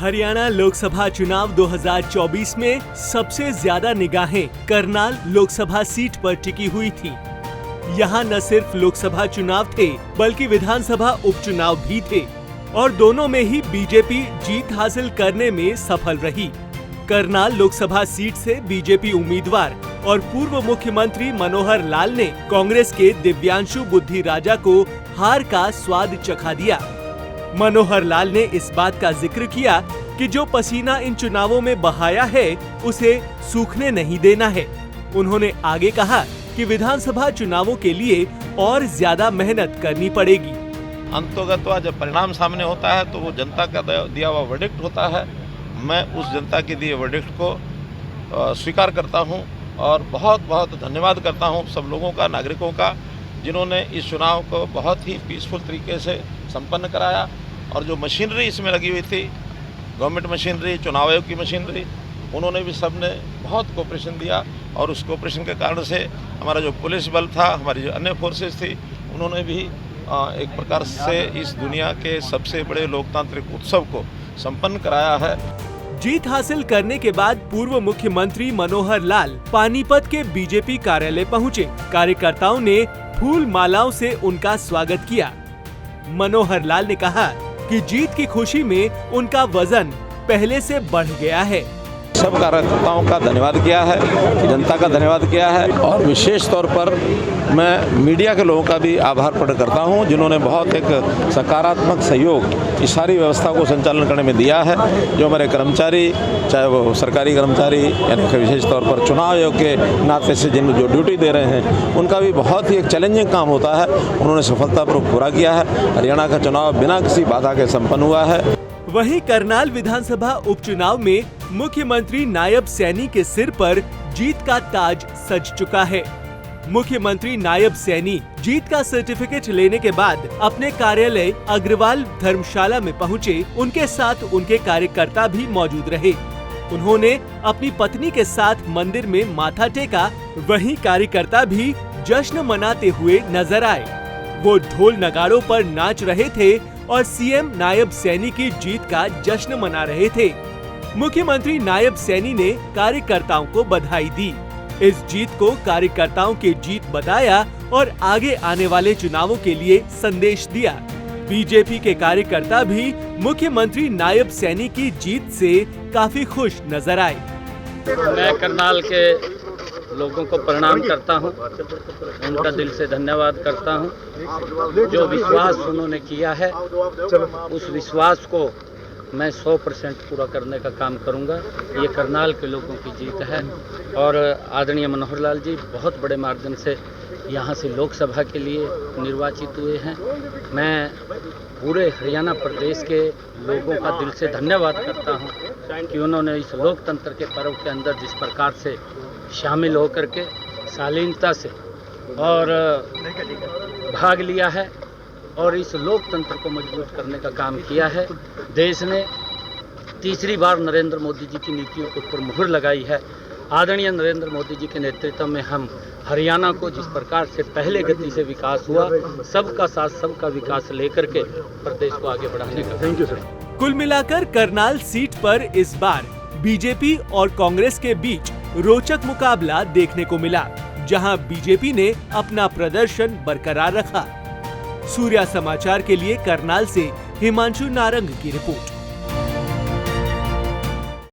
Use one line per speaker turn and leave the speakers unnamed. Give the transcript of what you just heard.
हरियाणा लोकसभा चुनाव 2024 में सबसे ज्यादा निगाहें करनाल लोकसभा सीट पर टिकी हुई थी। यहाँ न सिर्फ लोकसभा चुनाव थे बल्कि विधानसभा उपचुनाव भी थे और दोनों में ही बीजेपी जीत हासिल करने में सफल रही। करनाल लोकसभा सीट से बीजेपी उम्मीदवार और पूर्व मुख्यमंत्री मनोहर लाल ने कांग्रेस के दिव्यांशु बुद्धि राजा को हार का स्वाद चखा दिया। मनोहर लाल ने इस बात का जिक्र किया कि जो पसीना इन चुनावों में बहाया है उसे सूखने नहीं देना है। उन्होंने आगे कहा कि विधानसभा चुनावों के लिए और ज्यादा मेहनत करनी पड़ेगी।
अंतोगत्वा जब परिणाम सामने होता है तो वो जनता का दिया हुआ वर्डिक्ट होता है। मैं उस जनता के दिए वर्डिक्ट को स्वीकार करता हूं और बहुत बहुत धन्यवाद करता हूं सब लोगों का, नागरिकों का, जिन्होंने इस चुनाव को बहुत ही पीसफुल तरीके से संपन्न कराया। और जो मशीनरी इसमें लगी हुई थी, गवर्नमेंट मशीनरी, चुनाव आयोग की मशीनरी, उन्होंने भी सबने बहुत कोऑपरेशन दिया और उस कोऑपरेशन के कारण से हमारा जो पुलिस बल था, हमारी जो अन्य फोर्सेस थी, उन्होंने भी एक प्रकार से इस दुनिया के सबसे बड़े लोकतांत्रिक उत्सव को संपन्न कराया है।
जीत हासिल करने के बाद पूर्व मुख्यमंत्री मनोहर लाल पानीपत के बीजेपी कार्यालय पहुंचे। कार्यकर्ताओं ने फूल मालाओं से उनका स्वागत किया। मनोहर लाल ने कहा कि जीत की खुशी में उनका वजन पहले से बढ़ गया है।
सब कार्यकर्ताओं का धन्यवाद किया है, जनता का धन्यवाद किया है और विशेष तौर पर मैं मीडिया के लोगों का भी आभार प्रकट करता हूं, जिन्होंने बहुत एक सकारात्मक सहयोग इस सारी व्यवस्था को संचालन करने में दिया है। जो हमारे कर्मचारी, चाहे वो सरकारी कर्मचारी यानी कि विशेष तौर पर चुनाव आयोग के नाते से जिन जो ड्यूटी दे रहे हैं, उनका भी बहुत ही एक चैलेंजिंग काम होता है, उन्होंने सफलतापूर्वक पूरा किया है। हरियाणा का चुनाव बिना किसी बाधा के संपन्न हुआ है।
वहीं करनाल विधानसभा उपचुनाव में मुख्यमंत्री नायब सैनी के सिर पर जीत का ताज सज चुका है। मुख्यमंत्री नायब सैनी जीत का सर्टिफिकेट लेने के बाद अपने कार्यालय अग्रवाल धर्मशाला में पहुंचे। उनके साथ उनके कार्यकर्ता भी मौजूद रहे। उन्होंने अपनी पत्नी के साथ मंदिर में माथा टेका। वहीं कार्यकर्ता भी जश्न मनाते हुए नजर आए। वो ढोल नगाड़ों पर नाच रहे थे और सीएम नायब सैनी की जीत का जश्न मना रहे थे। मुख्यमंत्री नायब सैनी ने कार्यकर्ताओं को बधाई दी। इस जीत को कार्यकर्ताओं की जीत बताया और आगे आने वाले चुनावों के लिए संदेश दिया। बीजेपी के कार्यकर्ता भी मुख्यमंत्री नायब सैनी की जीत से काफी खुश नजर आए।
मैं करनाल के लोगों को प्रणाम करता हूं, उनका दिल से धन्यवाद करता हूं। जो विश्वास उन्होंने किया है उस विश्वास को मैं 100% पूरा करने का काम करूंगा। ये करनाल के लोगों की जीत है और आदरणीय मनोहर लाल जी बहुत बड़े मार्जिन से यहाँ से लोकसभा के लिए निर्वाचित हुए हैं। मैं पूरे हरियाणा प्रदेश के लोगों का दिल से धन्यवाद करता हूँ कि उन्होंने इस लोकतंत्र के पर्व के अंदर जिस प्रकार से शामिल होकर के शालीनता से और भाग लिया है और इस लोकतंत्र को मजबूत करने का काम किया है। देश ने तीसरी बार नरेंद्र मोदी जी की नीतियों के ऊपर मुहर लगाई है। आदरणीय नरेंद्र मोदी जी के नेतृत्व में हम हरियाणा को जिस प्रकार से पहले गति से विकास हुआ, सबका साथ सबका विकास लेकर के प्रदेश को आगे बढ़ाने का।
Thank you sir. कुल मिलाकर करनाल सीट पर इस बार बीजेपी और कांग्रेस के बीच रोचक मुकाबला देखने को मिला, जहां बीजेपी ने अपना प्रदर्शन बरकरार रखा। सूर्या समाचार के लिए करनाल से हिमांशु नारंग की रिपोर्ट।